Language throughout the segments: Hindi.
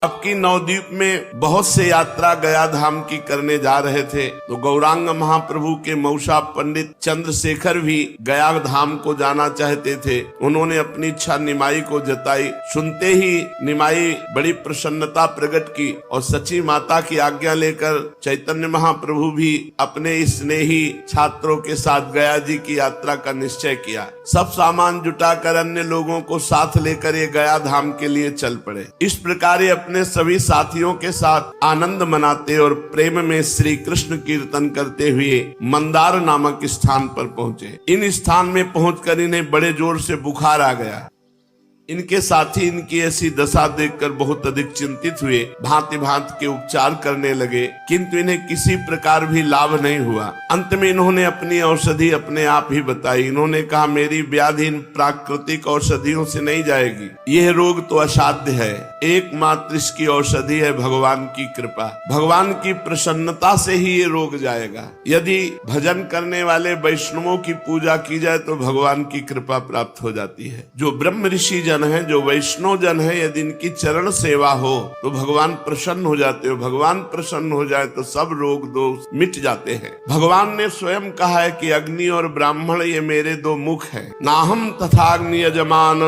अब की नवद्वीप में बहुत से यात्रा गया धाम की करने जा रहे थे, तो गौरांग महाप्रभु के मौसा पंडित चंद्रशेखर भी गया धाम को जाना चाहते थे। उन्होंने अपनी इच्छा निमाई को जताई। सुनते ही निमाई बड़ी प्रसन्नता प्रकट की और सची माता की आज्ञा लेकर चैतन्य महाप्रभु भी अपने स्नेही छात्रों के साथ गया जी की यात्रा का निश्चय किया। सब सामान जुटाकर अन्य लोगों को साथ लेकर ये गया धाम के लिए चल पड़े। इस प्रकार अपने सभी साथियों के साथ आनंद मनाते और प्रेम में श्री कृष्ण कीर्तन करते हुए मंदार नामक स्थान पर पहुंचे। इन स्थान में पहुंचकर इन्हें बड़े जोर से बुखार आ गया। इनके साथी इनकी ऐसी दशा देखकर बहुत अधिक चिंतित हुए, भांति भांति के उपचार करने लगे, किंतु इन्हें किसी प्रकार भी लाभ नहीं हुआ। अंत में इन्होंने अपनी औषधि अपने आप ही बताई। इन्होंने कहा, मेरी व्याधि इन प्राकृतिक औषधियों से नहीं जाएगी, यह रोग तो असाध्य है। एकमात्र इसकी औषधि है भगवान की कृपा। भगवान की प्रसन्नता से ही ये रोग जाएगा। यदि भजन करने वाले वैष्णवों की पूजा की जाए तो भगवान की कृपा प्राप्त हो जाती है। जो ब्रह्म ऋषि जन है, जो वैष्णव जन है, यदि इनकी चरण सेवा हो तो भगवान प्रसन्न हो जाते हो। भगवान प्रसन्न हो जाए तो सब रोग दोष मिट जाते हैं। भगवान ने स्वयं कहा है कि अग्नि और ब्राह्मण ये मेरे दो मुख हैं। नाहम तथाग्नि यजमान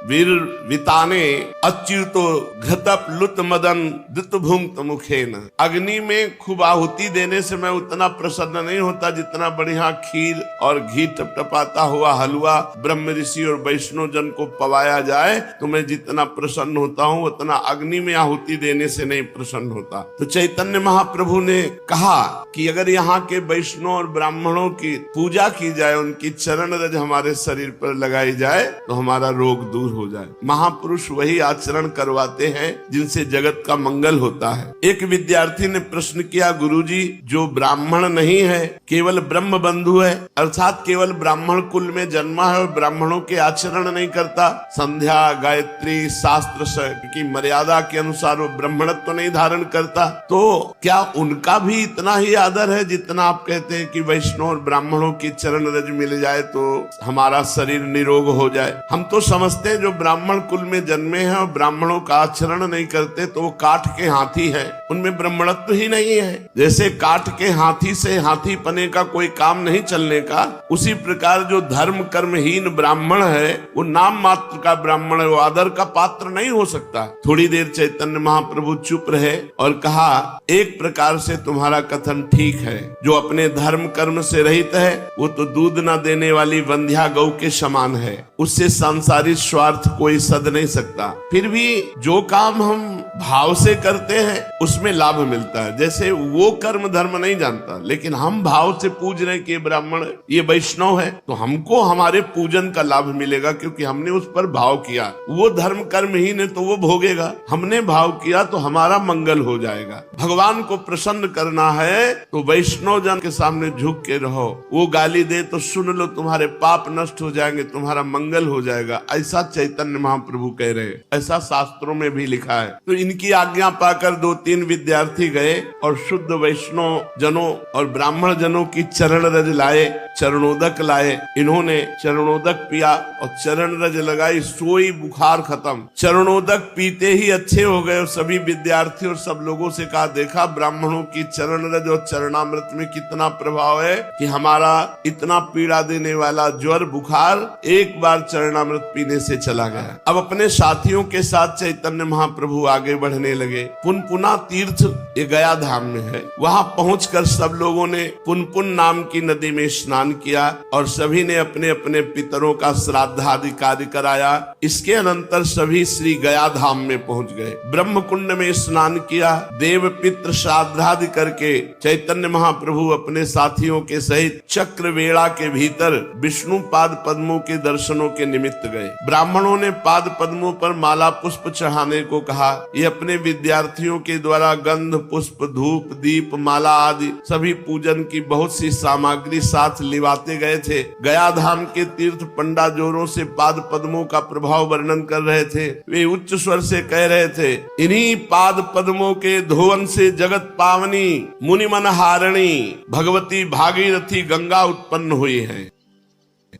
वीर विताने अच्युतो घृतप लुत मदन द्रुत भुंक्त मुखेन। अग्नि में खूब आहुति देने से मैं उतना प्रसन्न नहीं होता जितना बढ़िया खीर और घी टपटपाता हुआ हलवा ब्रह्म ऋषि और वैष्णव जन को पवाया जाए तो मैं जितना प्रसन्न होता हूँ उतना अग्नि में आहुति देने से नहीं प्रसन्न होता। तो चैतन्य महाप्रभु ने कहा कि अगर यहाँ के वैष्णव और ब्राह्मणों की पूजा की जाए, उनकी चरण रज हमारे शरीर पर लगाई जाए तो हमारा रोग दूर हो जाए। महापुरुष वही आचरण करवाते हैं जिनसे जगत का मंगल होता है। एक विद्यार्थी ने प्रश्न किया, गुरुजी, जो ब्राह्मण नहीं है, केवल ब्रह्म बंधु है, अर्थात केवल ब्राह्मण कुल में जन्मा है और ब्राह्मणों के आचरण नहीं करता, संध्या गायत्री शास्त्र की मर्यादा के अनुसार वो ब्राह्मणत्व नहीं धारण करता, तो क्या उनका भी इतना ही आदर है जितना आप कहते हैं कि वैष्णव और ब्राह्मणों की चरण रज मिल जाए तो हमारा शरीर निरोग हो जाए? हम तो समझते हैं जो ब्राह्मण कुल में जन्मे हैं और ब्राह्मणों का आचरण नहीं करते तो वो काठ के हाथी है, उनमें ब्राह्मणत्व ही नहीं है। जैसे काठ के हाथी से हाथी पने का कोई काम नहीं चलने का, उसी प्रकार जो धर्म कर्महीन ब्राह्मण है वो नाम मात्र का ब्राह्मण है, वो आदर का पात्र नहीं हो सकता। थोड़ी देर चैतन्य महाप्रभु चुप रहे और कहा, एक प्रकार से तुम्हारा कथन ठीक है। जो अपने धर्म कर्म से रहित है वो तो दूध न देने वाली वंध्या गौ के समान है, उससे सांसारिक स्वार्थ कोई सद नहीं सकता। फिर भी जो काम हम भाव से करते हैं उसमें लाभ मिलता है। जैसे वो कर्म धर्म नहीं जानता, लेकिन हम भाव से पूज रहे कि ब्राह्मण ये वैष्णव है तो हमको हमारे पूजन का लाभ मिलेगा, क्योंकि हमने उस पर भाव किया। वो धर्म कर्महीन है तो वो भोगेगा, हमने भाव किया तो हमारा मंगल हो जाएगा। भगवान को प्रसन्न करना है तो वैष्णव जन के सामने झुक के रहो। वो गाली दे तो सुन लो, तुम्हारे पाप नष्ट हो जाएंगे, तुम्हारा मंगल हो जाएगा। ऐसा चैतन्य महाप्रभु कह रहे हैं, ऐसा शास्त्रों में भी लिखा है। तो इनकी आज्ञा पाकर 2-3 विद्यार्थी गए और शुद्ध वैष्णव जनों और ब्राह्मण जनों की चरण रज लाए, चरणोदक लाए। इन्होंने चरणोदक पिया और चरण रज लगाई, सोई बुखार खत्म। चरणोदक पीते ही अच्छे हो गए और सभी विद्यार्थी और सब लोगों से कहा, देखा ब्राह्मणों की चरण रज और चरणामृत में कितना प्रभाव है कि हमारा इतना पीड़ा देने वाला ज्वर बुखार एक बार चरणामृत पीने से चला गया। अब अपने साथियों के साथ चैतन्य महाप्रभु आगे बढ़ने लगे। पुनपुना तीर्थ ये गया धाम में है। वहां पहुंचकर सब लोगों ने पुनपुन नाम की नदी में स्नान किया और सभी ने अपने अपने पितरों का श्राद्धादि कार्य कराया। इसके अनंतर सभी श्री गया धाम में पहुंच गए। ब्रह्म कुंड में स्नान किया। देव पितृ श्राद्धादि करके चैतन्य महाप्रभु अपने साथियों के सहित चक्र वेड़ा के भीतर विष्णु पाद पद्मों के दर्शनों के निमित्त गए। ब्राह्मणों ने पाद पद्मों पर माला पुष्प चढ़ाने को कहा। ये अपने विद्यार्थियों के द्वारा गंध पुष्प धूप दीप माला आदि सभी पूजन की बहुत सी सामग्री साथ लिवाते गए थे। गया धाम के तीर्थ पंडा जोरों से पाद पद्मों का प्रभाव वर्णन कर रहे थे। वे उच्च स्वर से कह रहे थे, इन्हीं पाद पद्मों के धोवन से जगत पावनी मुनि मन हारणी भगवती भागीरथी गंगा उत्पन्न हुई है।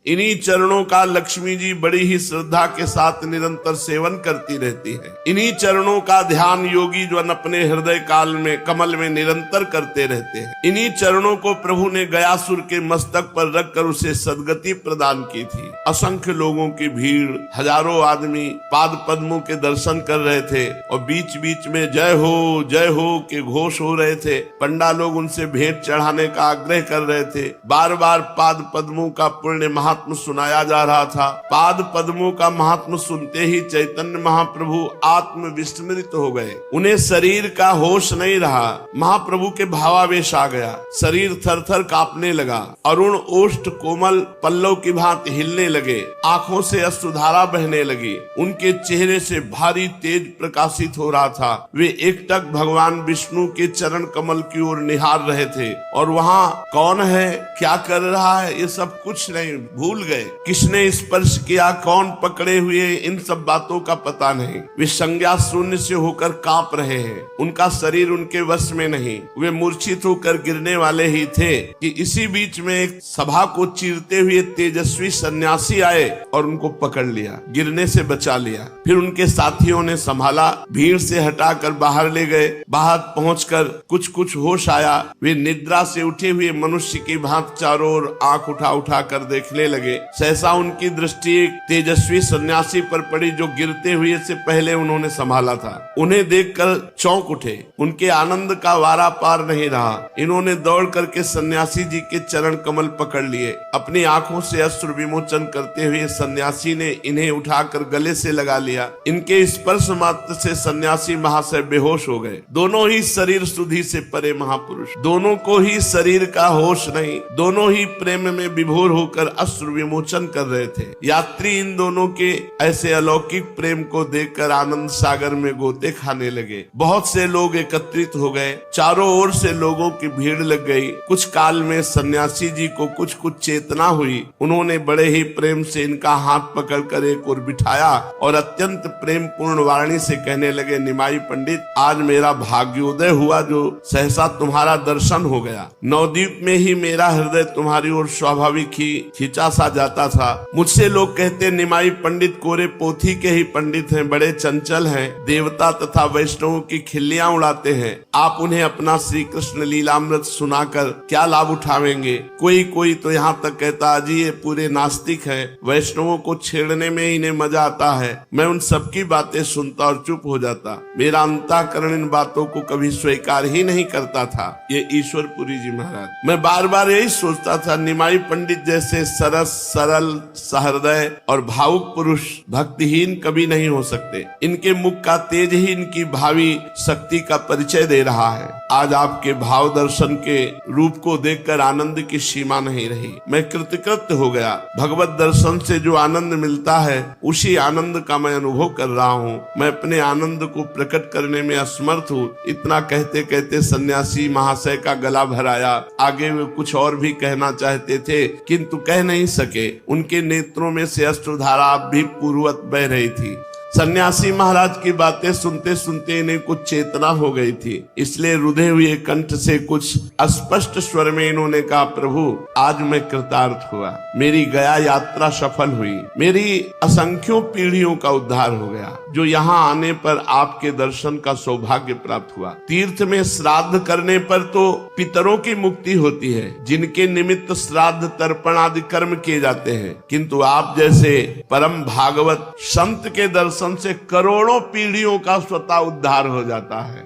इन्हीं चरणों का लक्ष्मी जी बड़ी ही श्रद्धा के साथ निरंतर सेवन करती रहती है। इन्हीं चरणों का ध्यान योगी जो अपने हृदय काल में कमल में निरंतर करते रहते हैं। इन्हीं चरणों को प्रभु ने गयासुर के मस्तक पर रखकर उसे सद्गति प्रदान की थी। असंख्य लोगों की भीड़, हजारों आदमी पाद पद्मों के दर्शन कर रहे थे और बीच बीच में जय हो के घोष हो रहे थे। पंडा लोग उनसे भेंट चढ़ाने का आग्रह कर रहे थे। बार बार पाद पद्मों का पुण्य महात्म सुनाया जा रहा था। पाद पद्मों का महात्म सुनते ही चैतन्य महाप्रभु आत्म विस्मृत हो गए। उन्हें शरीर का होश नहीं रहा। महाप्रभु के भावावेश आ गया। शरीर थर थर कांपने लगा। अरुण ओष्ठ कोमल पल्लव की भांति हिलने लगे। आंखों से अश्रुधारा बहने लगी। उनके चेहरे से भारी तेज प्रकाशित हो रहा था। वे एकटक भगवान विष्णु के चरण कमल की ओर निहार रहे थे और वहाँ कौन है, क्या कर रहा है, ये सब कुछ नहीं, भूल गए। किसने स्पर्श किया, कौन पकड़े हुए, इन सब बातों का पता नहीं। वे संज्ञा शून्य से होकर कांप रहे हैं। उनका शरीर उनके वश में नहीं। वे मूर्छित होकर गिरने वाले ही थे कि इसी बीच में एक सभा को चीरते हुए तेजस्वी सन्यासी आए और उनको पकड़ लिया, गिरने से बचा लिया। फिर उनके साथियों ने संभाला, भीड़ से हटाकर बाहर ले गए। बाहर पहुंचकर कुछ होश आया। वे निद्रा से उठे हुए मनुष्य की भांति चारों ओर आंख उठा कर देखने लगे। सहसा उनकी दृष्टि एक तेजस्वी सन्यासी पर पड़ी जो गिरते हुए से पहले उन्होंने संभाला था। उन्हें देखकर चौंक उठे। उनके आनंद का वारा पार नहीं रहा। इन्होंने दौड़ करके सन्यासी जी के चरण कमल पकड़ लिए। अपनी आंखों से अश्रु विमोचन करते हुए सन्यासी ने इन्हें उठाकर गले से लगा लिया। इनके स्पर्श मात्र से सन्यासी महाशय बेहोश हो गए। दोनों ही शरीर सुधि से परे महापुरुष, दोनों को ही शरीर का होश नहीं। दोनों ही प्रेम में विभोर होकर अश्रु विमोचन कर रहे थे। यात्री इन दोनों के ऐसे अलौकिक प्रेम को देखकर आनंद सागर में गोते खाने लगे। बहुत से लोग एकत्रित हो गए। चारों ओर से लोगों की भीड़ लग गई। कुछ काल में सन्यासी जी को कुछ चेतना हुई। उन्होंने बड़े ही प्रेम से इनका हाथ पकड़कर एक ओर बिठाया और अत्यंत प्रेम पूर्ण वाणी से कहने लगे, निमाई पंडित, आज मेरा भाग्योदय हुआ जो सहसा तुम्हारा दर्शन हो गया। नवद्वीप में ही मेरा हृदय तुम्हारी ओर स्वाभाविक ही खिंचा सा जाता था। मुझसे लोग कहते निमाई पंडित कोरे पोथी के ही पंडित हैं, बड़े चंचल हैं, देवता तथा वैष्णवों की खिल्लियां उड़ाते हैं। आप उन्हें अपना श्री कृष्ण लीलामृत सुनाकर क्या लाभ उठावेंगे? कोई तो यहाँ तक कहता, अजी ये पूरे नास्तिक हैं, वैष्णवों को छेड़ने में इन्हें मजा आता है। मैं उन सबकी बातें सुनता और चुप हो जाता। मेरा अंतःकरण इन बातों को कभी स्वीकार ही नहीं करता था। ये ईश्वरपुरी जी महाराज, मैं बार बार यही सोचता था, निमाई पंडित जैसे सरस सरल सहृदय और भावुक पुरुष भक्तिहीन कभी नहीं हो सकते। इनके मुख का तेज ही इनकी भावी शक्ति का परिचय दे रहा है। आज आपके भाव दर्शन के रूप को देखकर आनंद की सीमा नहीं रही। मैं कृतकृत्य हो गया। भगवत दर्शन से जो आनंद मिलता है उसी आनंद का मैं अनुभव कर रहा हूँ। मैं अपने आनंद को प्रकट करने में असमर्थ हूँ। इतना कहते कहते सन्यासी महाशय का गला भराया। आगे वे कुछ और भी कहना चाहते थे किंतु कह नहीं सके। उनके नेत्रों में से अश्रुधारा अब भी पूर्ववत बह रही थी। सन्यासी महाराज की बातें सुनते सुनते इन्हें कुछ चेतना हो गई थी, इसलिए रुधे हुए कंठ से कुछ अस्पष्ट स्वर में इन्होंने कहा, प्रभु आज मैं कृतार्थ हुआ, मेरी गया यात्रा सफल हुई, मेरी असंख्यों पीढ़ियों का उद्धार हो गया। जो यहाँ आने पर आपके दर्शन का सौभाग्य प्राप्त हुआ। तीर्थ में श्राद्ध करने पर तो पितरों की मुक्ति होती है, जिनके निमित्त श्राद्ध तर्पण आदि कर्म किए जाते हैं, किंतु आप जैसे परम भागवत संत के दर्शन से करोड़ों पीढ़ियों का स्वतः उद्धार हो जाता है।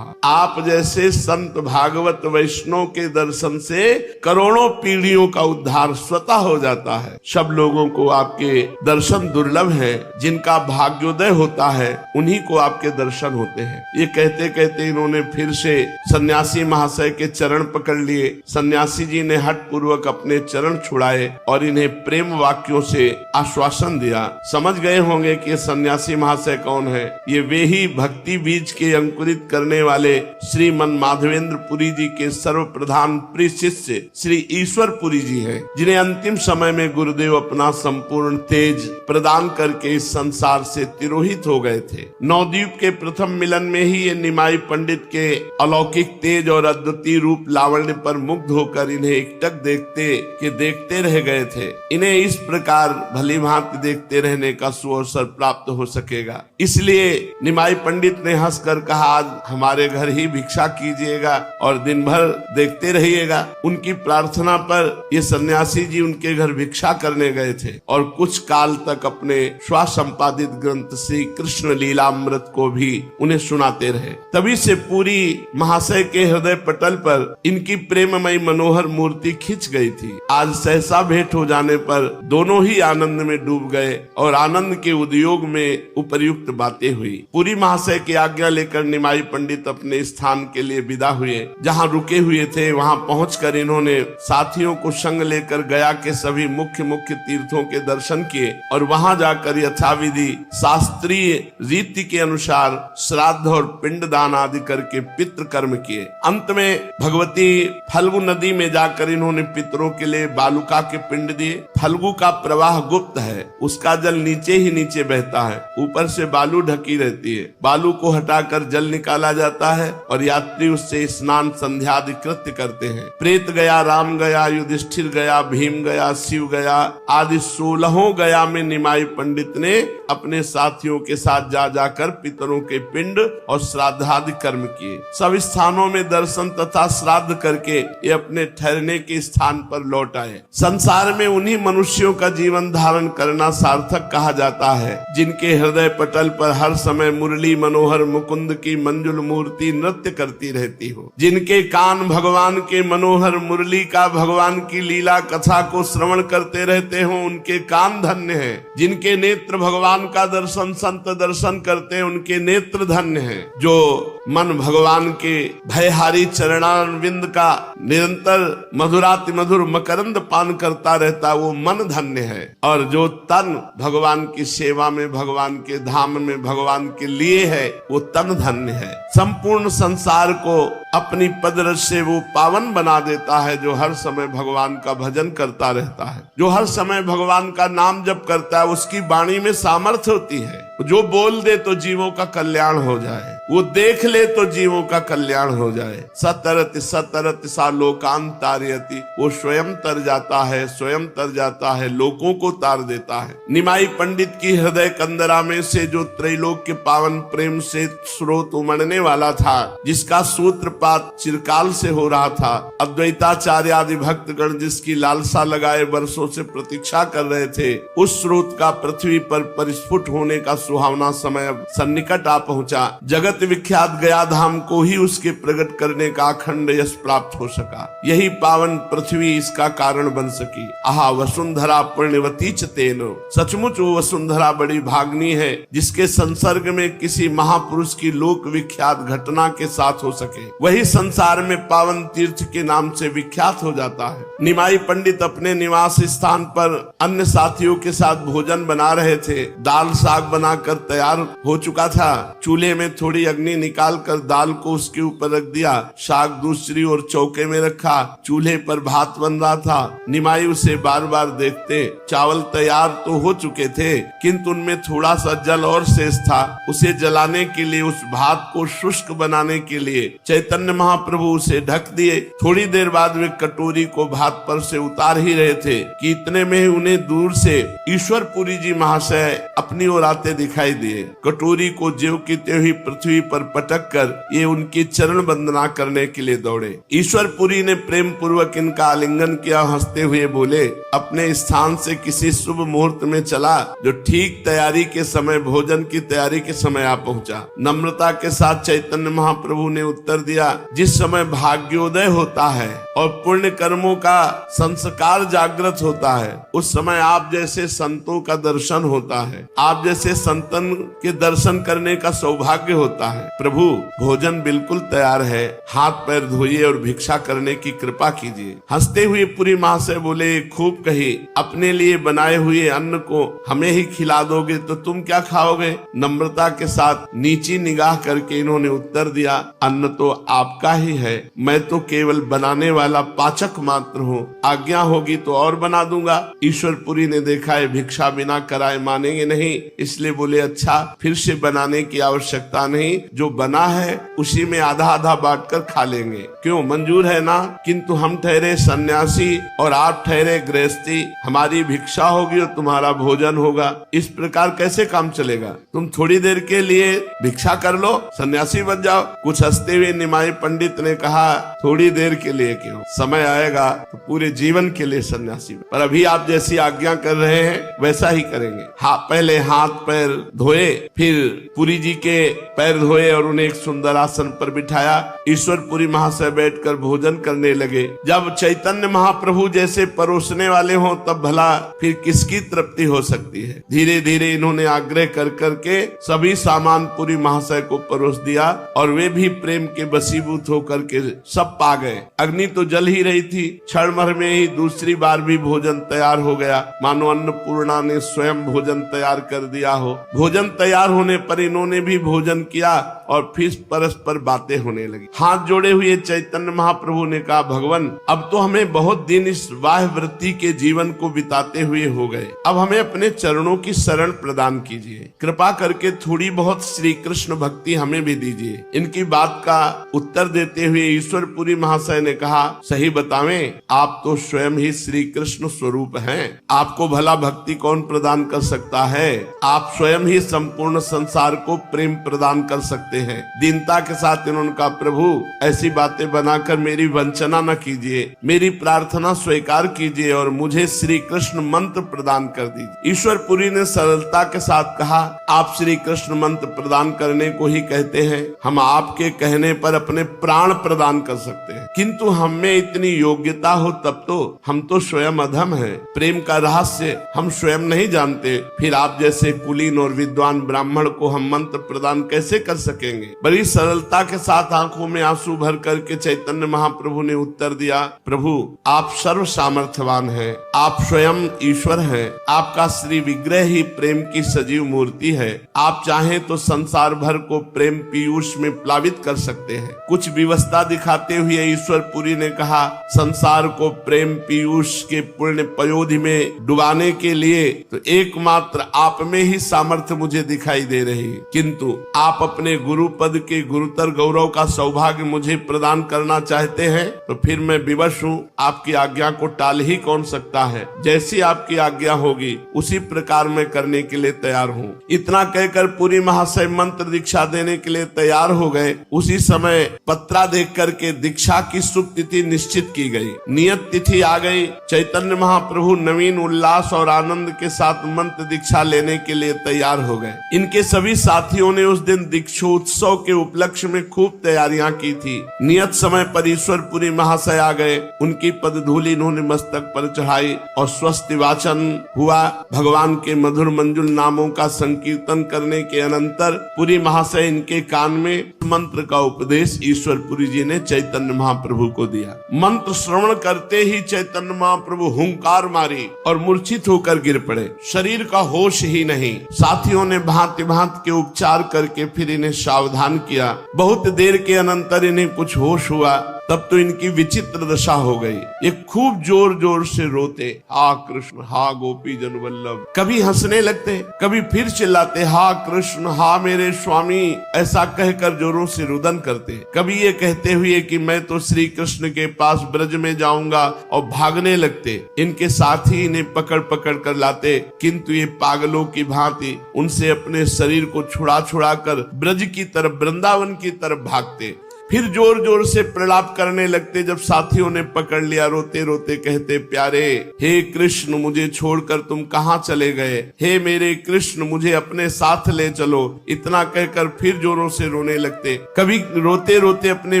आप जैसे संत भागवत वैष्णव के दर्शन से करोड़ों पीढ़ियों का उद्धार स्वतः हो जाता है। सब लोगों को आपके दर्शन दुर्लभ है, जिनका भाग्योदय होता है उन्हीं को आपके दर्शन होते हैं। ये कहते कहते इन्होंने फिर से सन्यासी महाशय के चरण पकड़ लिए। सन्यासी जी ने हठ पूर्वक अपने चरण छुड़ाए और इन्हें प्रेम वाक्यों से आश्वासन दिया। समझ गए होंगे कि सन्यासी सन्यासी महाशय कौन है? ये वे ही भक्ति बीज के अंकुरित करने वाले श्रीमन माधवेंद्र पुरी जी के सर्वप्रधान प्रिय शिष्य श्री ईश्वर पुरी जी हैं, जिन्हें अंतिम समय में गुरुदेव अपना संपूर्ण तेज प्रदान करके इस संसार से तिरोहित हो गए थे। नवद्वीप के प्रथम मिलन में ही ये निमाई पंडित के अलौकिक तेज और अद्वितीय रूप लावण्य पर मुग्ध होकर इन्हें एकटक देखते रह गए थे। इन्हें इस प्रकार भली भांति देखते रहने का सुअवसर प्राप्त हो सकेगा, इसलिए निमाई पंडित ने हंसकर कहा, आज हमारे घर ही भिक्षा कीजिएगा और दिन भर देखते रहिएगा। उनकी प्रार्थना पर ये सन्यासी जी उनके घर भिक्षा करने गए थे और कुछ काल तक अपने स्वसंपादित ग्रंथ श्री कृष्ण लीलामृत को भी उन्हें सुनाते रहे। तभी से पूरी महाशय के हृदय पटल पर इनकी प्रेममयी मनोहर मूर्ति खिंच गई थी। आज सहसा भेंट हो जाने पर दोनों ही आनंद में डूब गए और आनंद के उद्योग में उपर्युक्त बातें हुई। पूरी महाशय की आज्ञा लेकर निमाई पंडित अपने स्थान के लिए विदा हुए। जहाँ रुके हुए थे वहाँ पहुंचकर इन्होंने साथियों को संग लेकर गया के सभी मुख्य तीर्थों के दर्शन किए और वहाँ जाकर यथाविधि शास्त्रीय रीति के अनुसार श्राद्ध और पिंडदान आदि करके पितृ कर्म किए। अंत में भगवती फल्गु नदी में जाकर इन्होंने पितरों के लिए बालुका के पिंड दिए। फल्गु का प्रवाह गुप्त है, उसका जल नीचे ही नीचे बहता है, ऊपर से बालू ढकी रहती है। बालू को हटाकर जल निकाला जाता है और यात्री उससे स्नान संध्यादि कृत्य करते हैं। प्रेत गया, राम गया, युधिष्ठिर गया, भीम गया, शिव गया आदि 16 गया में निमाई पंडित ने अपने साथियों के साथ जाकर पितरों के पिंड और श्राद्धादि कर्म किए। सब स्थानों में दर्शन तथा श्राद्ध करके ये अपने ठहरने के स्थान पर लौट आए। संसार में उन्हीं मनुष्यों का जीवन धारण करना सार्थक कहा जाता है जिनके हृदय पटल पर हर समय मुरली मनोहर मुकुंद की मंजुल मूर्ति नृत्य करती रहती हो, जिनके कान भगवान के मनोहर मुरली का भगवान की लीला कथा को श्रवण करते रहते हो, उनके कान धन्य हैं। जिनके नेत्र भगवान का दर्शन संत दर्शन करते हैं, उनके नेत्र धन्य हैं। जो मन भगवान के भयहारी चरणारविंद का निरंतर मधुराति मधुर मकरंद पान करता रहता, वो मन धन्य है। और जो तन भगवान की सेवा में, भगवान के धाम में, भगवान के लिए है, वो तन धन्य है। संपूर्ण संसार को अपनी पदरज से वो पावन बना देता है जो हर समय भगवान का भजन करता रहता है, जो हर समय भगवान का नाम जप करता है। उसकी वाणी में सामर्थ्य होती है, जो बोल दे तो जीवों का कल्याण हो जाए, वो देख ले तो जीवों का कल्याण हो जाए। सतरति सतरति सा लोकान तारयति, वो स्वयं तर जाता है, स्वयं तर जाता है, लोगों को तार देता है। निमाई पंडित की हृदय कंदरा में से जो त्रैलोक के पावन प्रेम से स्रोत उमड़ने वाला था, जिसका सूत्रपात चिरकाल से हो रहा था, अद्वैताचार्य आदि भक्तगण जिसकी लालसा लगाए वर्षों से प्रतीक्षा कर रहे थे, उस स्रोत का पृथ्वी पर परिस्फुट होने का सुहावना समय अब सन्निकट आ पहुंचा। जगत विख्यात गया धाम को ही उसके प्रकट करने का अखंड यश प्राप्त हो सका। यही पावन पृथ्वी इसका कारण बन सकी। आहा वसुंधरा पुण्यवती च तेनो, सचमुच वो वसुंधरा बड़ी भागनी है जिसके संसर्ग में किसी महापुरुष की लोक विख्यात घटना के साथ हो सके। वही संसार में पावन तीर्थ के नाम से विख्यात हो जाता है। निमाई पंडित अपने निवास स्थान पर अन्य साथियों के साथ भोजन बना रहे थे। दाल साग बनाकर तैयार हो चुका था। चूल्हे में थोड़ी अग्नि निकाल कर दाल को उसके ऊपर रख दिया, साग दूसरी ओर चौके में रखा। चूल्हे पर भात बन रहा था। निमाई उसे बार बार देखते। चावल तैयार तो हो चुके थे, किंतु उनमें थोड़ा सा जल और शेष था। उसे जलाने के लिए, उस भात को शुष्क बनाने के लिए चैतन्य महाप्रभु उसे ढक दिए। थोड़ी देर बाद वे कटोरी को भात पर से उतार ही रहे थे कि इतने में उन्हें दूर से ईश्वर पुरी जी महाशय अपनी ओर आते दिखाई दिए। कटोरी को ज्यों की त्यों ही पृथ्वी पर पटक कर ये उनकी चरण वंदना करने के लिए दौड़े। ईश्वर पुरी ने प्रेम पूर्वक इनका आलिंगन किया। हंसते हुए बोले, अपने स्थान से किसी शुभ मुहूर्त में चला जो ठीक तैयारी के समय, भोजन की तैयारी के समय आ पहुंचा। नम्रता के साथ चैतन्य महाप्रभु ने उत्तर दिया, जिस समय भाग्योदय होता है और पुण्य कर्मों का संस्कार जागृत होता है, उस समय आप जैसे संतों का दर्शन होता है, आप जैसे संतन के दर्शन करने का सौभाग्य होता होता है। प्रभु भोजन बिल्कुल तैयार है, हाथ पैर धोइए और भिक्षा करने की कृपा कीजिए। हंसते हुए पुरी महाशय बोले, खूब कही, अपने लिए बनाए हुए अन्न को हमें ही खिला दोगे तो तुम क्या खाओगे? नम्रता के साथ नीची निगाह करके इन्होंने उत्तर दिया, अन्न तो आपका ही है, मैं तो केवल बनाने वाला पाचक मात्र हूँ, आज्ञा होगी तो और बना दूंगा। ईश्वरपुरी ने देखा है भिक्षा बिना कराए मानेंगे नहीं, इसलिए बोले, अच्छा फिर से बनाने की आवश्यकता नहीं, जो बना है उसी में आधा आधा बांटकर खा लेंगे, क्यों मंजूर है ना? किंतु हम ठहरे सन्यासी और आप ठहरे गृहस्थी, हमारी भिक्षा होगी और तुम्हारा भोजन होगा, इस प्रकार कैसे काम चलेगा? तुम थोड़ी देर के लिए भिक्षा कर लो, सन्यासी बन जाओ। कुछ हंसते हुए निमाई पंडित ने कहा, थोड़ी देर के लिए क्यों, समय आएगा तो पूरे जीवन के लिए सन्यासी, पर अभी आप जैसी आज्ञा कर रहे हैं वैसा ही करेंगे। पहले हाथ पैर धोए, फिर पुरी जी के पैर धोए और उन्हें एक सुंदर आसन पर बिठाया। ईश्वरपुरी महाशय बैठकर भोजन करने लगे। जब चैतन्य महाप्रभु जैसे परोसने वाले हों तब भला फिर किसकी तृप्ति हो सकती है। धीरे धीरे इन्होंने आग्रह कर करके सभी सामान पुरी महाशय को परोस दिया और वे भी प्रेम के वशीभूत होकर के सब पा गए। अग्नि तो जल ही रही थी, क्षण भर में ही दूसरी बार भी भोजन तैयार हो गया, मानो अन्नपूर्णा ने स्वयं भोजन तैयार कर दिया हो। भोजन तैयार होने पर इन्होंने भी भोजन किया और फिर परस्पर बातें होने लगी। हाथ जोड़े हुए चैतन्य महाप्रभु ने कहा, भगवान अब तो हमें बहुत दिन इस वाह्य वृत्ति के जीवन को बिताते हुए हो गए, अब हमें अपने चरणों की शरण प्रदान कीजिए, कृपा करके थोड़ी बहुत श्री कृष्ण भक्ति हमें भी दीजिए। इनकी बात का उत्तर देते हुए ईश्वरपुरी महाशय ने कहा, सही बतावें, आप तो स्वयं ही श्री कृष्ण स्वरूप हैं, आपको भला भक्ति कौन प्रदान कर सकता है? आप स्वयं ही संपूर्ण संसार को प्रेम प्रदान कर सकते हैं। दीनता के साथ इन्होंने कहा, प्रभु ऐसी बातें बनाकर मेरी वंचना न कीजिए, मेरी प्रार्थना स्वीकार कीजिए और मुझे श्री कृष्ण मंत्र प्रदान कर दीजिए। ईश्वरपुरी ने सरलता के साथ कहा, आप श्री कृष्ण मंत्र प्रदान करने को ही कहते हैं, हम आपके कहने पर अपने प्राण प्रदान कर सकते हैं, किंतु हमें इतनी योग्यता हो तब तो, हम तो स्वयं अधम हैं, प्रेम का रहस्य हम स्वयं नहीं जानते, फिर आप जैसे कुलीन और विद्वान ब्राह्मण को हम मंत्र प्रदान कैसे कर सकेंगे? बड़ी सरलता के साथ आंखों में आंसू भर करके चैतन्य महाप्रभु ने उत्तर दिया, प्रभु आप सर्व सामर्थ्यवान हैं, आप स्वयं ईश्वर हैं, आपका श्री विग्रह ही प्रेम की सजीव मूर्ति है, आप चाहें तो संसार भर को प्रेम पीयूष में प्लावित कर सकते हैं। कुछ विवशता दिखाते हुए ईश्वरपुरी ने कहा, संसार को प्रेम पीयूष के पुण्य पयोधि में डुबाने के लिए तो एकमात्र आप में ही सामर्थ्य मुझे दिखाई दे रही है, किंतु आप अपने गुरु पद के गुरुतर गौरव का सौभाग्य मुझे प्रदान करना चाहते हैं तो फिर मैं विवश हूँ, आपकी आज्ञा को टाल ही कौन सकता है? जैसी आपकी आज्ञा होगी उसी प्रकार मैं करने के लिए तैयार हूँ। इतना कहकर पुरी महाशय मंत्र दीक्षा देने के लिए तैयार हो गए। उसी समय पत्रा देख करके दीक्षा की शुभ तिथि निश्चित की गई। नियत तिथि आ गई। चैतन्य महाप्रभु नवीन उल्लास और आनंद के साथ मंत्र दीक्षा लेने के लिए तैयार हो गए। इनके सभी साथियों ने उस दिन दीक्षोत्सव के उपलक्ष्य में खूब तैयारियां की थी। नियत समय पर ईश्वरपुरी महाशय आ गए। उनकी पदधूलि इन्होंने मस्तक पर चढ़ाई और स्वस्ति वाचन हुआ। भगवान के मधुर मंजुल नामों का संकीर्तन करने के अनंतर पुरी महाशय इनके कान में मंत्र का उपदेश ईश्वरपुरी जी ने चैतन्य महाप्रभु को दिया। मंत्र श्रवण करते ही चैतन्य महाप्रभु हुंकार मारी और मूर्छित होकर गिर पड़े। शरीर का होश ही नहीं। साथियों ने भांति भांति के उपचार करके फिर इन्हें सावधान किया। बहुत देर के अनंतर इन्हें कुछ होश हुआ। तब तो इनकी विचित्र दशा हो गई। ये खूब जोर जोर से रोते, हा कृष्ण हा गोपी जन वल्लभ। कभी हंसने लगते, कभी फिर चिल्लाते, हा कृष्ण हा मेरे स्वामी, ऐसा कहकर जोरों से रुदन करते। कभी ये कहते हुए कि मैं तो श्री कृष्ण के पास ब्रज में जाऊंगा और भागने लगते। इनके साथी इन्हें पकड़ पकड़ कर लाते, किंतु ये पागलों की भांति उनसे अपने शरीर को छुड़ा छुड़ा कर ब्रज की तरफ, वृंदावन की तरफ भागते। फिर जोर जोर से प्रलाप करने लगते। जब साथियों ने पकड़ लिया, रोते रोते कहते, प्यारे हे कृष्ण, मुझे छोड़कर तुम कहाँ चले गए? हे मेरे कृष्ण, मुझे अपने साथ ले चलो। इतना कहकर फिर जोरों से रोने लगते। कभी रोते रोते अपने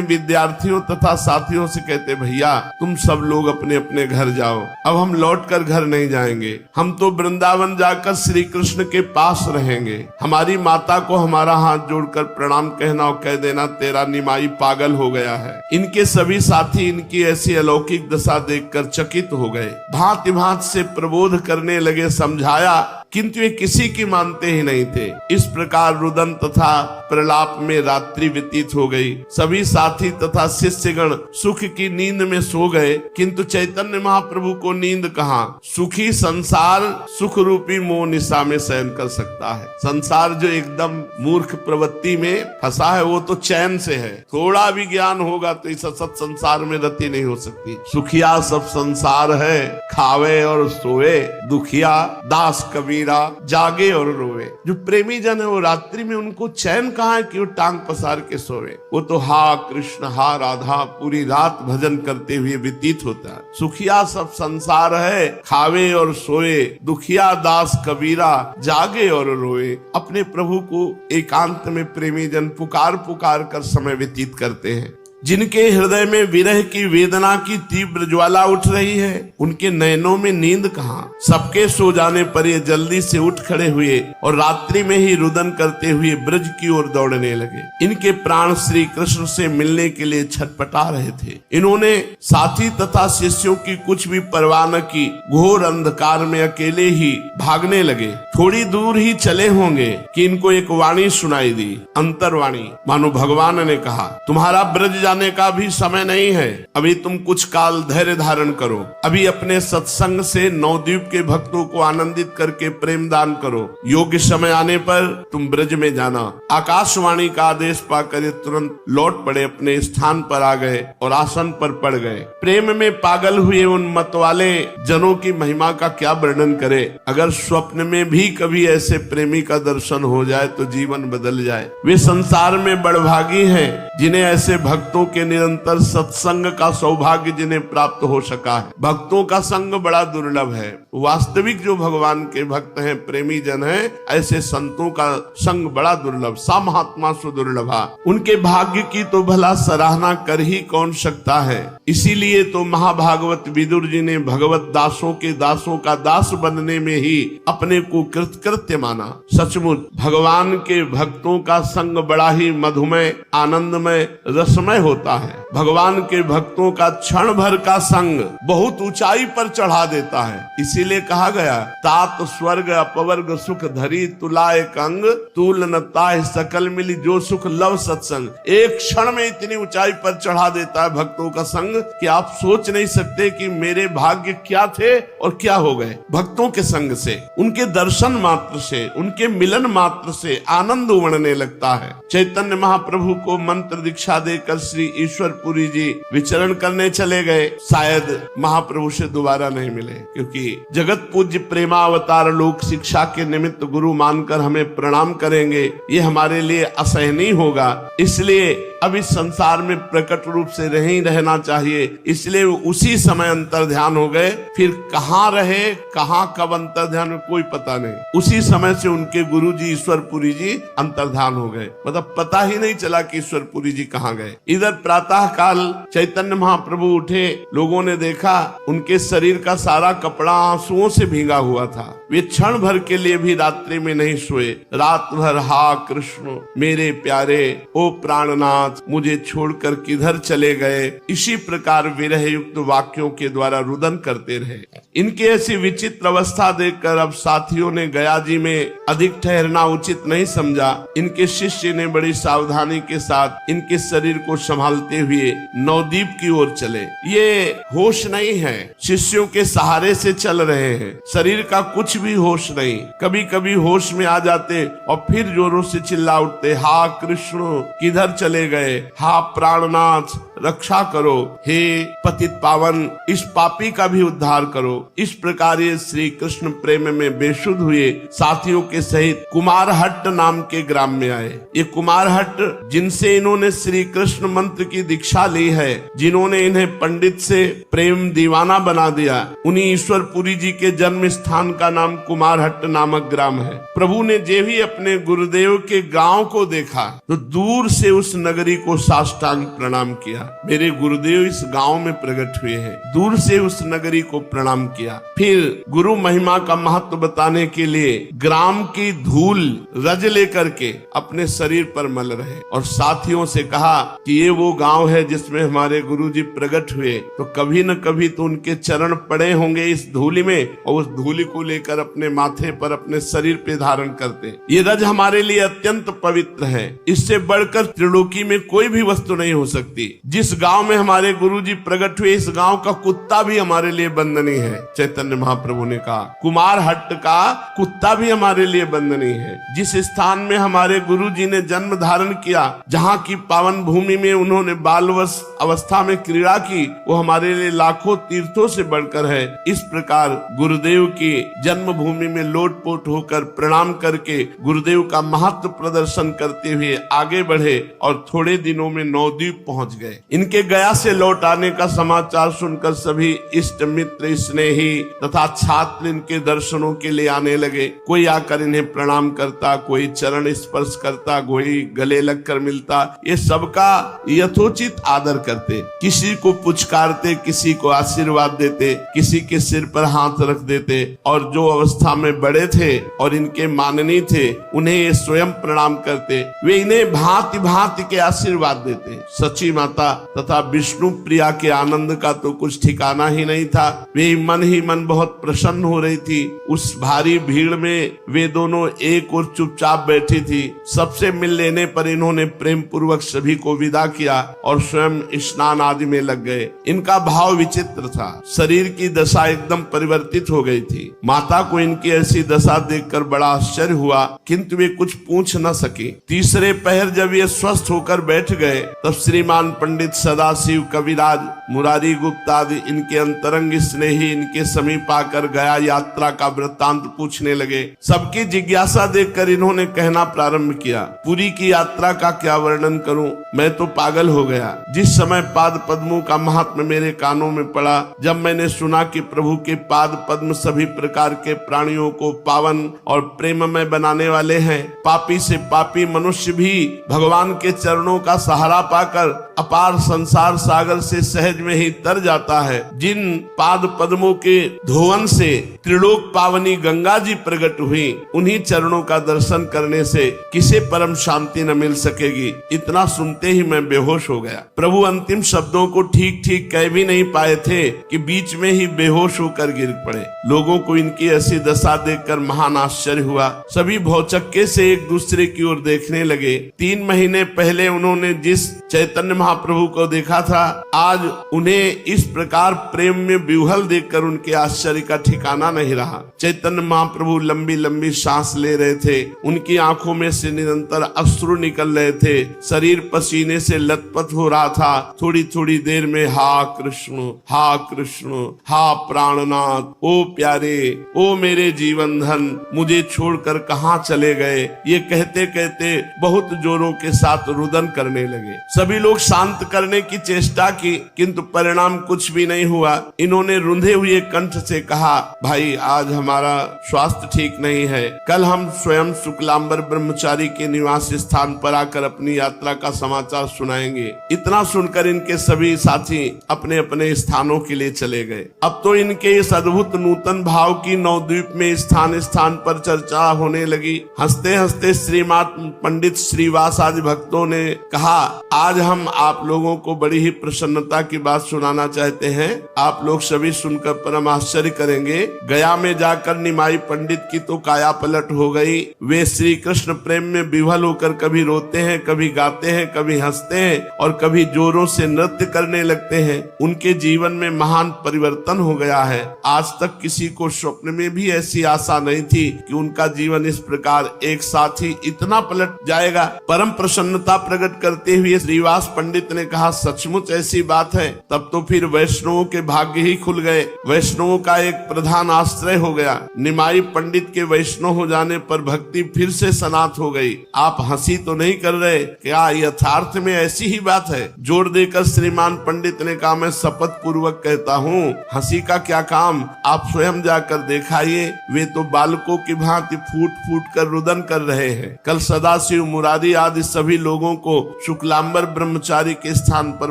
विद्यार्थियों तथा साथियों से कहते, भैया तुम सब लोग अपने अपने घर जाओ, अब हम लौटकर घर नहीं जाएंगे, हम तो वृंदावन जाकर श्री कृष्ण के पास रहेंगे। हमारी माता को हमारा हाथ जोड़कर प्रणाम कहना और कह देना, तेरा निमाई पागल हो गया है। इनके सभी साथी इनकी ऐसी अलौकिक दशा देखकर चकित हो गए। भांति भांति से प्रबोध करने लगे, समझाया, किंतु वे किसी की मानते ही नहीं थे। इस प्रकार रुदन तथा प्रलाप में रात्रि व्यतीत हो गई। सभी साथी तथा शिष्यगण सुख की नींद में सो गए, किंतु चैतन्य महाप्रभु को नींद कहाँ? सुखी संसार सुख रूपी मोह निशा में शयन कर सकता है। संसार जो एकदम मूर्ख प्रवृत्ति में फंसा है, वो तो चैन से है। थोड़ा भी ज्ञान होगा तो इस असत संसार में रति नहीं हो सकती। सुखिया सब संसार है, खावे और सोए, दुखिया दास कबीरा जागे और रोवे। जो प्रेमी जन है वो रात्रि में उनको चैन कहाँ है कि वो टांग पसार के सोवे। वो तो हा कृष्ण हा राधा पूरी रात भजन करते हुए व्यतीत होता है। सुखिया सब संसार है, खावे और सोए, दुखिया दास कबीरा जागे और रोए। अपने प्रभु को एकांत में प्रेमी जन पुकार पुकार कर समय व्यतीत करते हैं। जिनके हृदय में विरह की वेदना की तीव्र ज्वाला उठ रही है, उनके नयनों में नींद कहाँ? सबके सो जाने पर ये जल्दी से उठ खड़े हुए और रात्रि में ही रुदन करते हुए ब्रज की ओर दौड़ने लगे। इनके प्राण श्री कृष्ण से मिलने के लिए छटपटा रहे थे। इन्होंने साथी तथा शिष्यों की कुछ भी परवाह न की, घोर अंधकार में अकेले ही भागने लगे। थोड़ी दूर ही चले होंगे कि इनको एक वाणी सुनाई दी, अंतरवाणी। मानो भगवान ने कहा, तुम्हारा ब्रज जाने का भी समय नहीं है, अभी तुम कुछ काल धैर्य धारण करो। अभी अपने सत्संग से नवद्वीप के भक्तों को आनंदित करके प्रेम दान करो। योग्य समय आने पर तुम ब्रज में जाना। आकाशवाणी का आदेश पाकर ये तुरंत लौट पड़े, अपने स्थान पर आ गए और आसन पर पड़ गए। प्रेम में पागल हुए उन मतवाले जनों की महिमा का क्या वर्णन करे। अगर स्वप्न में भी कभी ऐसे प्रेमी का दर्शन हो जाए तो जीवन बदल जाए। वे संसार में बड़भागी हैं जिन्हें ऐसे भक्तों के निरंतर सत्संग का सौभाग्य जिन्हें प्राप्त हो सका है। भक्तों का संग बड़ा दुर्लभ है। वास्तविक जो भगवान के भक्त हैं, प्रेमी जन हैं, ऐसे संतों का संग बड़ा दुर्लभ। सा महात्मा सुदुर्लभा। उनके भाग्य की तो भला सराहना कर ही कौन सकता है। इसीलिए तो महाभागवत विदुर जी ने भगवत दासों के दासों का दास बनने में ही अपने को कृतकृत्य माना। सचमुच भगवान के भक्तों का संग बड़ा ही मधुमय, आनंदमय, रसमय होता है। भगवान के भक्तों का क्षण भर का संग बहुत ऊंचाई पर चढ़ा देता है। इसीलिए कहा गया, तात स्वर्ग अपवर्ग सुख धरी तुलाए कंग, तूल न ताहि सकल मिली जो सुख लव सत्संग। एक क्षण में इतनी ऊंचाई पर चढ़ा देता है भक्तों का संग कि आप सोच नहीं सकते कि मेरे भाग्य क्या थे और क्या हो गए। भक्तों के संग से, उनके दर्शन मात्र से, उनके मिलन मात्र से आनंद उमड़ने लगता है। चैतन्य महाप्रभु को मंत्र दीक्षा देकर श्री ईश्वरपुरी जी विचरण करने चले गए। शायद महाप्रभु से दोबारा नहीं मिले, क्योंकि जगत पूज्य प्रेमावतार लोग शिक्षा के निमित्त गुरु मानकर हमें प्रणाम करेंगे, ये हमारे लिए असहनीय होगा। इसलिए अब इस संसार में प्रकट रूप से नहीं रहना चाहिए। इसलिए उसी समय अंतर ध्यान हो गए। फिर कहाँ रहे, कहाँ कब अंतर ध्यान में कोई पता नहीं। उसी समय से उनके गुरु जी ईश्वरपुरी जी अंतर्ध्यान हो गए। मतलब पता ही नहीं चला कि ईश्वरपुरी जी कहाँ गए। इधर प्रातः काल चैतन्य महाप्रभु उठे, लोगों ने देखा उनके शरीर का सारा कपड़ा आंसुओं से भीगा हुआ था। वे क्षण भर के लिए भी रात्रि में नहीं सोए। रात भर हा कृष्ण मेरे प्यारे, ओ प्राणनाथ मुझे छोड़कर किधर चले गए, इसी प्रकार विरह युक्त वाक्यों के द्वारा रुदन करते रहे। इनकी ऐसी विचित्र अवस्था देखकर अब साथियों ने गया जी में अधिक ठहरना उचित नहीं समझा। इनके शिष्य ने बड़ी सावधानी के साथ इनके शरीर को संभालते हुए नवद्वीप की ओर चले। ये होश नहीं है, शिष्यों के सहारे से चल रहे हैं। शरीर का कुछ भी होश नहीं। कभी कभी होश में आ जाते और फिर जोरों से चिल्ला उठते, हा कृष्ण किधर चले गए, हा प्राणनाथ रक्षा करो, हे पतित पावन इस पापी का भी उद्धार करो। इस प्रकार ये श्री कृष्ण प्रेम में बेसुध हुए साथियों के सहित कुमारहट्ट नाम के ग्राम में आए। ये कुमारहट्ट जिनसे इन्होंने श्री कृष्ण मंत्र की दीक्षा ली है, जिन्होंने इन्हें पंडित से प्रेम दीवाना बना दिया, उन्हीं ईश्वरपुरी जी के जन्म स्थान का नाम कुमारहट्ट नामक ग्राम है। प्रभु ने जे भी अपने गुरुदेव के गांव को देखा तो दूर से उस नगरी को साष्टांग प्रणाम किया। मेरे गुरुदेव इस गांव में प्रकट हुए हैं। दूर से उस नगरी को प्रणाम किया। फिर गुरु महिमा का महत्व बताने के लिए ग्राम की धूल रज लेकर के अपने शरीर पर मल रहे और साथियों से कहा कि ये वो गांव है जिसमें हमारे गुरुजी प्रकट हुए, तो कभी न कभी तो उनके चरण पड़े होंगे इस धूलि में, और उस धूलि को लेकर अपने माथे पर अपने शरीर पे धारण करते। ये रज हमारे लिए अत्यंत पवित्र है। इससे बढ़कर त्रिलोकी में कोई भी वस्तु नहीं हो सकती। जिस गांव में हमारे गुरुजी प्रकट हुए, इस गांव का कुत्ता भी हमारे लिए बंदनीय है। चैतन्य महाप्रभु ने कहा कुमारहट्ट का कुत्ता भी हमारे लिए बंदनीय है। जिस स्थान में हमारे गुरुजी ने जन्म धारण किया, जहाँ की पावन भूमि में उन्होंने बालवश अवस्था में क्रीड़ा की, वो हमारे लिए लाखों तीर्थों से बढ़कर है। इस प्रकार गुरुदेव की जन्म भूमि में लोटपोट होकर प्रणाम करके गुरुदेव का महत्व प्रदर्शन करते हुए आगे बढ़े और थोड़े दिनों में नवद्वीप पहुंच गए। इनके गया से लौट आने का समाचार सुनकर सभी इष्ट मित्र स्नेही तथा छात्र इनके दर्शनों के लिए आने लगे। कोई आकर इन्हें प्रणाम करता, कोई चरण स्पर्श करता, कोई गले लगकर मिलता। ये सबका यथोचित आदर करते, किसी को पुचकारते, किसी को आशीर्वाद देते, किसी के सिर पर हाथ रख देते, और जो अवस्था में बड़े थे और इनके माननीय थे उन्हें ये स्वयं प्रणाम करते। वे इन्हें भांति भांति के आशीर्वाद देते। सची माता तथा विष्णु प्रिया के आनंद का तो कुछ ठिकाना ही नहीं था। वे मन ही मन बहुत प्रसन्न हो रही थी। उस भारी भीड़ में वे दोनों एक और चुपचाप बैठी थी। सबसे मिल लेने पर इन्होंने प्रेम पूर्वक सभी को विदा किया और स्वयं स्नान आदि में लग गए। इनका भाव विचित्र था। शरीर की दशा एकदम परिवर्तित हो गई थी। माता को इनकी ऐसी दशा देखकर बड़ा आश्चर्य हुआ, किंतु वे कुछ पूछ न सकी। तीसरे पहर जब ये स्वस्थ होकर बैठ गए तब श्रीमान पंडित सदाशिव कविराज मुरारी गुप्ता आदि इनके अंतरंग स्नेही इनके समीप आकर गया यात्रा का वृत्तांत पूछने लगे। सबकी जिज्ञासा देखकर इन्होंने कहना प्रारंभ किया, पुरी की यात्रा का क्या वर्णन करूं, मैं तो पागल हो गया। जिस समय पाद पद्मों का महात्म्य मेरे कानों में पड़ा, जब मैंने सुना कि प्रभु के पाद पद्म सभी प्रकार के प्राणियों को पावन और प्रेममय बनाने वाले हैं, पापी से पापी मनुष्य भी भगवान के चरणों का सहारा पाकर अपार संसार सागर से सहज में ही तर जाता है। जिन पाद पद्मों के धोवन से त्रिलोक पावनी गंगा जी प्रकट हुई, उन्हीं चरणों का दर्शन करने से किसे परम शांति न मिल सकेगी। इतना सुनते ही मैं बेहोश हो गया। प्रभु अंतिम शब्दों को ठीक ठीक कह भी नहीं पाए थे कि बीच में ही बेहोश होकर गिर पड़े। लोगों को इनकी ऐसी दशा देखकर महान आश्चर्य हुआ। सभी भौचक्के से एक दूसरे की ओर देखने लगे। 3 महीने पहले उन्होंने जिस चैतन्य महाप्रभु को देखा था, आज उन्हें इस प्रकार प्रेम में विह्वल देखकर उनके आश्चर्य का ठिकाना नहीं रहा। चैतन्य महाप्रभु लंबी लंबी सांस ले रहे थे। उनकी आंखों में से निरंतर अश्रु निकल रहे थे। शरीर पसीने से लथपथ हो रहा था। थोड़ी थोड़ी देर में हा कृष्ण, हा कृष्ण, हा प्राणनाथ, ओ प्यारे, ओ मेरे जीवन धन, मुझे छोड़कर कहाँ चले गए, ये कहते कहते बहुत जोरों के साथ रुदन करने लगे। सभी लोग शांत करने की चेष्टा की, किंतु परिणाम कुछ भी नहीं हुआ। इन्होंने रुंधे हुए कंठ से कहा, भाई आज हमारा स्वास्थ्य ठीक नहीं है। कल हम स्वयं शुक्लांबर ब्रह्मचारी के निवास स्थान पर आकर अपनी यात्रा का समाचार सुनाएंगे। इतना सुनकर इनके सभी साथी अपने अपने स्थानों के लिए चले गए। अब तो इनके इस अद्भुत नूतन भाव की नवद्वीप में स्थान स्थान पर चर्चा होने लगी। हंसते हंसते श्रीमात पंडित श्रीवास आदि भक्तों ने कहा, आज हम आप लोगों को बड़ी ही प्रसन्नता की बात सुनाना चाहते हैं। आप लोग सभी सुनकर परम आश्चर्य करेंगे। गया में जाकर निमाई पंडित की तो काया पलट हो गई। वे श्री कृष्ण प्रेम में विह्वल होकर कभी रोते हैं, कभी गाते हैं, कभी हंसते हैं और कभी जोरों से नृत्य करने लगते हैं। उनके जीवन में महान परिवर्तन हो गया है। आज तक किसी को स्वप्न में भी ऐसी आशा नहीं थी कि उनका जीवन इस प्रकार एक साथ ही इतना पलट जाएगा। परम प्रसन्नता प्रकट करते हुए श्रीवास पंडित ने कहा सचमुच ऐसी बात है, तब तो फिर वैष्णवों के भाग्य ही खुल गए, वैष्णवों का एक प्रधान आश्रय हो गया। निमाई पंडित के वैष्णव हो जाने पर भक्ति फिर से सनात हो गई। आप हंसी तो नहीं कर रहे? क्या यथार्थ में ऐसी ही बात है? जोर देकर श्रीमान पंडित ने कहा, मैं शपथ पूर्वक कहता हूँ, हंसी का क्या काम, आप स्वयं जाकर दिखाइए। वे तो बालकों की भांति फूट फूट कर रुदन कर रहे हैं। कल सदाशिव मुरारी आदि सभी लोगों को शुक्लांबर ब्रह्मचारी के स्थान पर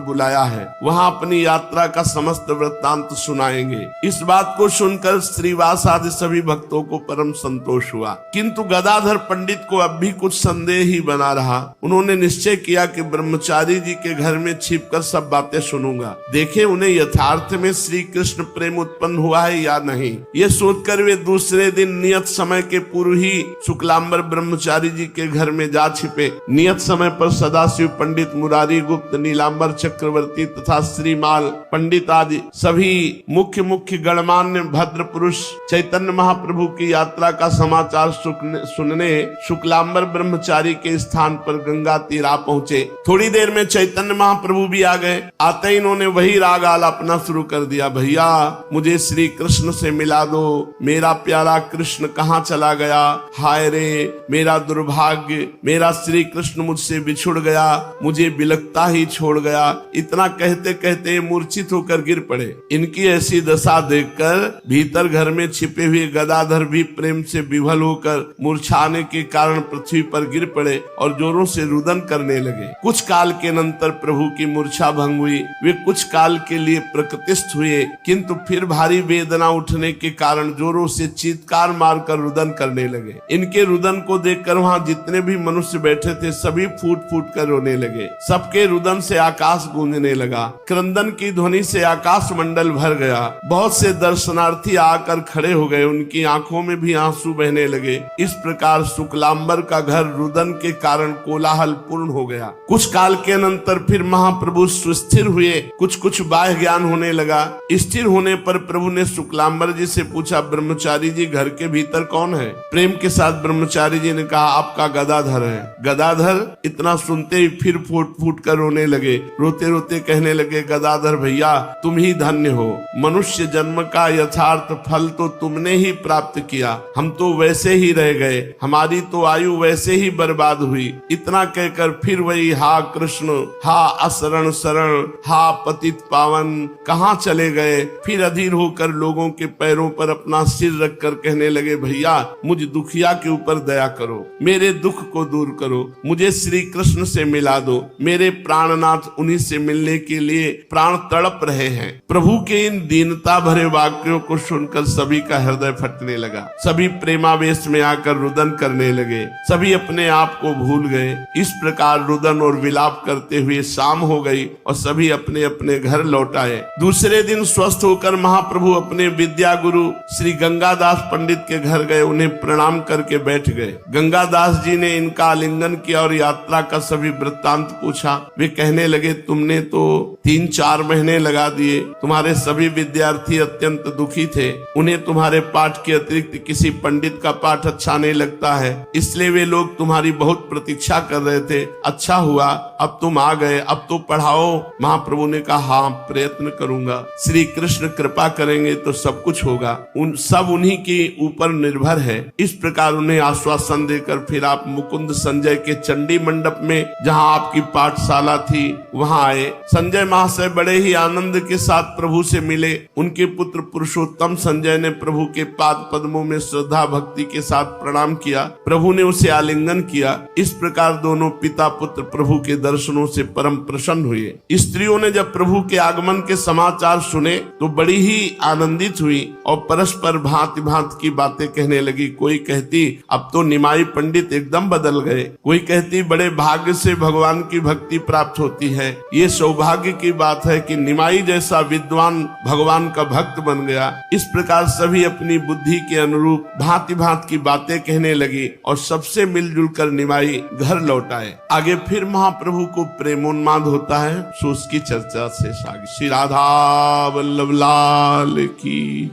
बुलाया है, वहाँ अपनी यात्रा का समस्त वृत्तांत सुनाएंगे। इस बात को सुनकर श्रीवास आदि सभी भक्तों को परम संतोष हुआ, किंतु गदाधर पंडित को अब भी कुछ संदेह ही बना रहा। उन्होंने निश्चय किया कि ब्रह्मचारी जी के घर में छिपकर सब बातें सुनूंगा, देखे उन्हें यथार्थ में श्री कृष्ण प्रेम उत्पन्न हुआ है या नहीं। ये सोचकर वे दूसरे दिन नियत समय के पूर्व ही शुक्लांबर ब्रह्मचारी जी के घर में जा छिपे। नियत समय पर सदाशिव पंडित, मुरारी गुप्त, नीलांबर चक्रवर्ती तथा श्रीमाल पंडित आदि सभी मुख्य मुख्य गणमान्य भद्र पुरुष चैतन्य महाप्रभु की यात्रा का समाचार सुनने शुक्लांबर ब्रह्मचारी के स्थान पर गंगा तीर आ पहुंचे। थोड़ी देर में चैतन्य महाप्रभु भी आ गए। आते ही इन्होंने वही राग आलापना शुरू कर दिया, भैया मुझे श्री कृष्ण से मिला दो, मेरा प्यारा कृष्ण कहाँ चला गया, हाय रे मेरा दुर्भाग्य, मेरा श्री कृष्ण मुझसे बिछुड़ गया, मुझे बिलखता ही छोड़ गया। इतना कहते कहते मूर्छित होकर गिर पड़े। इनकी ऐसी दशा देखकर भीतर घर में छिपे हुए गदाधर भी प्रेम से विभल होकर मूर्छाने के कारण पृथ्वी पर गिर पड़े और जोरों से रुदन करने लगे। कुछ काल के अनंतर प्रभु की मूर्छा भंग हुई। वे कुछ काल के लिए प्रकृतिस्थ हुए, किंतु फिर भारी वेदना उठने के कारण जोरों से चीत्कार मारकर रुदन करने लगे। इनके रुदन को देखकर वहाँ जितने भी मनुष्य बैठे थे सभी फूट फूट कर रोने लगे। सबके रुदन से आकाश गूंजने लगा, क्रंदन की ध्वनि से आकाश मंडल भर गया। बहुत से दर्शनार्थी आकर खड़े हो गए, उनकी आंखों में भी आंसू बहने लगे। इस प्रकार शुक्लांबर का घर रुदन के कारण कोलाहल पूर्ण हो गया। कुछ काल के अनंतर फिर महाप्रभु सुस्थिर हुए, कुछ कुछ बाह्य ज्ञान होने लगा। स्थिर होने पर प्रभु ने शुक्लांबर जी से पूछा, ब्रह्मचारी जी घर के भीतर कौन है? प्रेम के साथ ब्रह्मचारी जी ने कहा, आपका गदाधर है। गदाधर इतना सुनते ही फिर फूट फूट कर रोने लगे। रोते रोते कहने लगे, गदाधर भैया तुम ही धन्य हो, मनुष्य जन्म का यथार्थ फल तो तुमने ही प्राप्त किया, हम तो वैसे ही रह गए, हमारी तो आयु वैसे ही बर्बाद हुई। इतना कहकर फिर वही हा कृष्ण, हा असरण शरण, हा पतित पावन, कहाँ चले गए? फिर अधीर होकर लोगों के पैरों पर अपना सिर रखकर कहने लगे, भैया मुझ दुखिया के ऊपर दया करो, मेरे दुख को दूर करो, मुझे श्री कृष्ण से मिला दो। मेरे प्राणनाथ उन्हीं से मिलने के लिए प्राण तड़प रहे हैं। प्रभु के इन दीनता भरे वाक्यों को सुनकर सभी का हृदय फटने लगा। सभी प्रेमावेश में आकर रुदन करने लगे। सभी अपने आप को भूल गए। इस प्रकार रुदन और विलाप करते हुए शाम हो गई और सभी अपने अपने घर लौट आए। दूसरे दिन स्वस्थ होकर महाप्रभु अपने विद्या गुरु श्री गंगादास पंडित के घर गए। उन्हें प्रणाम करके बैठ गए। गंगादास जी ने इनका आलिंगन किया और यात्रा का सभी वृत्तांत पूछा। वे कहने लगे, तुमने तो 3-4 महीने लगा दिए। तुम्हारे सभी विद्यार्थी अत्यंत दुखी थे। उन्हें तुम्हारे पाठ के अतिरिक्त किसी पंडित का पाठ अच्छा नहीं लगता है, इसलिए वे लोग तुम्हारी बहुत प्रतीक्षा कर रहे थे। अच्छा हुआ अब तुम आ गए, अब तो पढ़ाओ। महाप्रभु ने कहा, हाँ प्रयत्न करूंगा। श्री कृष्ण कृपा करेंगे तो सब कुछ होगा, सब उन्हीं के ऊपर निर्भर है। इस प्रकार उन्हें आश्वासन देकर फिर आप मुकुंद संजय के चंडी मंडप में, जहाँ आपकी पाठशाला थी, वहाँ आए। संजय महाशय बड़े ही आनंद के साथ प्रभु से मिले। उनके पुत्र पुरुषोत्तम संजय ने प्रभु के पाद पद्मों में श्रद्धा भक्ति के साथ प्रणाम किया। प्रभु ने उसे आलिंगन किया। इस प्रकार दोनों पिता पुत्र प्रभु के दर्शनों से परम प्रसन्न हुए। स्त्रियों ने जब प्रभु के आगमन के समाचार सुने तो बड़ी ही आनंदित हुई और परस्पर भांति भांति की बातें कहने लगी। कोई कहती, अब तो निमाई पंडित एकदम बदल गए। कोई कहती, बड़े भाग्य से भगवान की भक्ति प्राप्त होती है। ये सौभाग्य की बात है कि निमाई जैसा विद्वान भगवान का भक्त बन गया। इस प्रकार सभी अपनी बुद्धि के अनुरूप भांति भांति की बातें कहने लगी और सबसे मिलजुल कर निमाई घर लौट आए। आगे फिर महाप्रभु को प्रेमोन्माद होता है, सो उसकी चर्चा से आगे। श्री राधा वल्लभ लाल की।